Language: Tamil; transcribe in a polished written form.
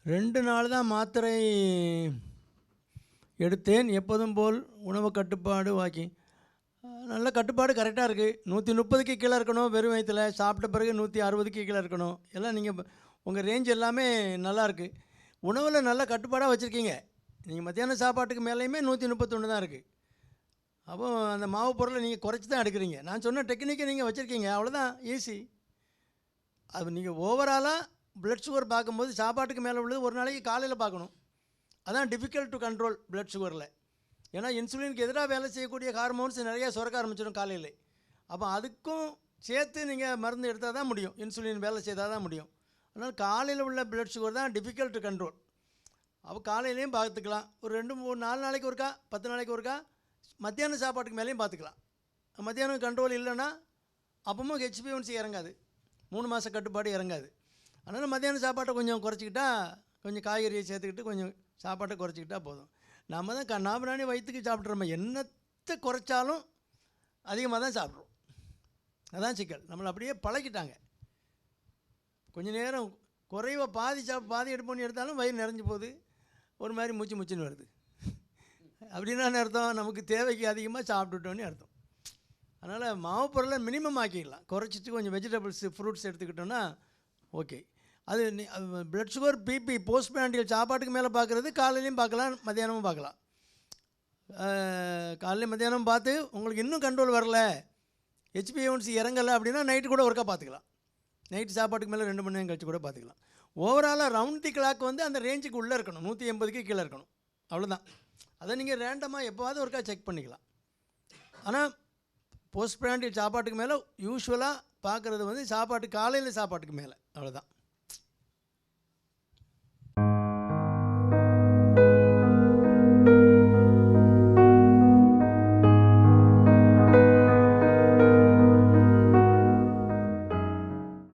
2 நாள் தான் மாத்திரை எடுத்தேன். எப்போதும் போல் உணவு கட்டுப்பாடு வாக்கிங். நல்ல கட்டுப்பாடு கரெக்டாக இருக்குது. 130க்கு கீழே இருக்கணும் வெறும் வயித்துல. சாப்பிட்ட பிறகு 160க்கு கீழே இருக்கணும். எல்லாம் நீங்கள் உங்கள் ரேஞ்ச் எல்லாமே நல்லாயிருக்கு. உணவில் நல்ல கட்டுப்பாடாக வச்சுருக்கீங்க. நீங்கள் மத்தியானம் சாப்பாட்டுக்கு மேலேயுமே 131 தான் இருக்குது. அப்போ அந்த மாவு பொருளை நீங்கள் குறைச்சி தான் எடுக்கிறீங்க. நான் சொன்ன டெக்னிக்கை நீங்கள் வச்சுருக்கீங்க, அவ்வளோதான், ஈஸி. அது நீங்கள் ஓவராலாக ப்ளட் சுகர் பார்க்கும்போது சாப்பாட்டுக்கு மேலே உள்ளது ஒரு நாளைக்கு காலையில் பார்க்கணும். அதான் டிஃபிகல்ட் டு கண்ட்ரோல் ப்ளட் சுகரில். ஏன்னா இன்சுலினுக்கு எதிராக வேலை செய்யக்கூடிய ஹார்மோன்ஸ் நிறையா சுரக்க ஆரம்பிச்சிடும் காலையில். அப்போ அதுக்கும் சேர்த்து நீங்கள் மருந்து எடுத்தால் தான் முடியும், இன்சுலின் வேலை செய்தால் தான் முடியும். அதனால் காலையில் உள்ள ப்ளட் சுகர் தான் டிஃபிகல்ட் டு கண்ட்ரோல். அப்போ காலையிலையும் பார்த்துக்கலாம். ஒரு 2-4 நாளைக்கு ஒருக்கா, 10 நாளைக்கு ஒருக்கா மத்தியானம் சாப்பாட்டுக்கு மேலேயும் பார்த்துக்கலாம். மத்தியானம் கண்ட்ரோல் இல்லைன்னா அப்பவும் ஹெச்பிஎன்சி இறங்காது, 3 மாத கட்டுப்பாடு இறங்காது. அதனால் மத்தியானம் சாப்பாட்டை கொஞ்சம் குறைச்சிக்கிட்டா, கொஞ்சம் காய்கறியை சேர்த்துக்கிட்டு கொஞ்சம் சாப்பாட்டை குறைச்சிக்கிட்டா போதும். நம்ம தான் கண்ணாபிராணி வயிற்றுக்கு சாப்பிட்றோம். என்னத்தை குறைச்சாலும் அதிகமாக தான் சாப்பிட்றோம். அதான் சிக்கல். நம்மளை அப்படியே பழக்கிட்டாங்க. கொஞ்சம் நேரம் குறைவாக பாதி எடுப்போன்னு எடுத்தாலும் வயிறு நிறைஞ்சு போகுது, ஒரு மாதிரி மூச்சுன்னு வருது. அப்படின்னா அர்த்தம் நமக்கு தேவைக்கு அதிகமாக சாப்பிட்டுட்டோன்னு அர்த்தம். அதனால் மாவு பொருளை மினிமம் ஆக்கிடலாம். குறைச்சிட்டு கொஞ்சம் வெஜிடபிள்ஸ் ஃப்ரூட்ஸ் எடுத்துக்கிட்டோன்னா ஓகே. அது blood sugar, BP, post prandial சாப்பாட்டுக்கு மேலே பார்க்குறது காலையிலையும் பார்க்கலாம், மத்தியானமும் பார்க்கலாம். காலையில் மத்தியானம் பார்த்து உங்களுக்கு இன்னும் கண்ட்ரோல் வரல, ஹெச்பிஎன்சி இறங்கலை அப்படின்னா நைட்டு கூட ஒருக்கா பார்த்துக்கலாம். நைட்டு சாப்பாட்டுக்கு மேலே 2 மணி நேரம் கழிச்சு கூட பார்த்துக்கலாம். ஓவராலாக ரவுண்ட் தி கிளாக் வந்து அந்த ரேஞ்சுக்கு உள்ளே இருக்கணும், 180க்கு கீழே இருக்கணும், அவ்வளோதான். அதை நீங்கள் ரேண்டமாக எப்போவாவது ஒருக்கா செக் பண்ணிக்கலாம். ஆனால் போஸ்ட் பிராண்டியல் சாப்பாட்டுக்கு மேலே யூஸ்வலாக பார்க்குறது வந்து காலையில் சாப்பாட்டுக்கு மேலே, அவ்வளோதான்.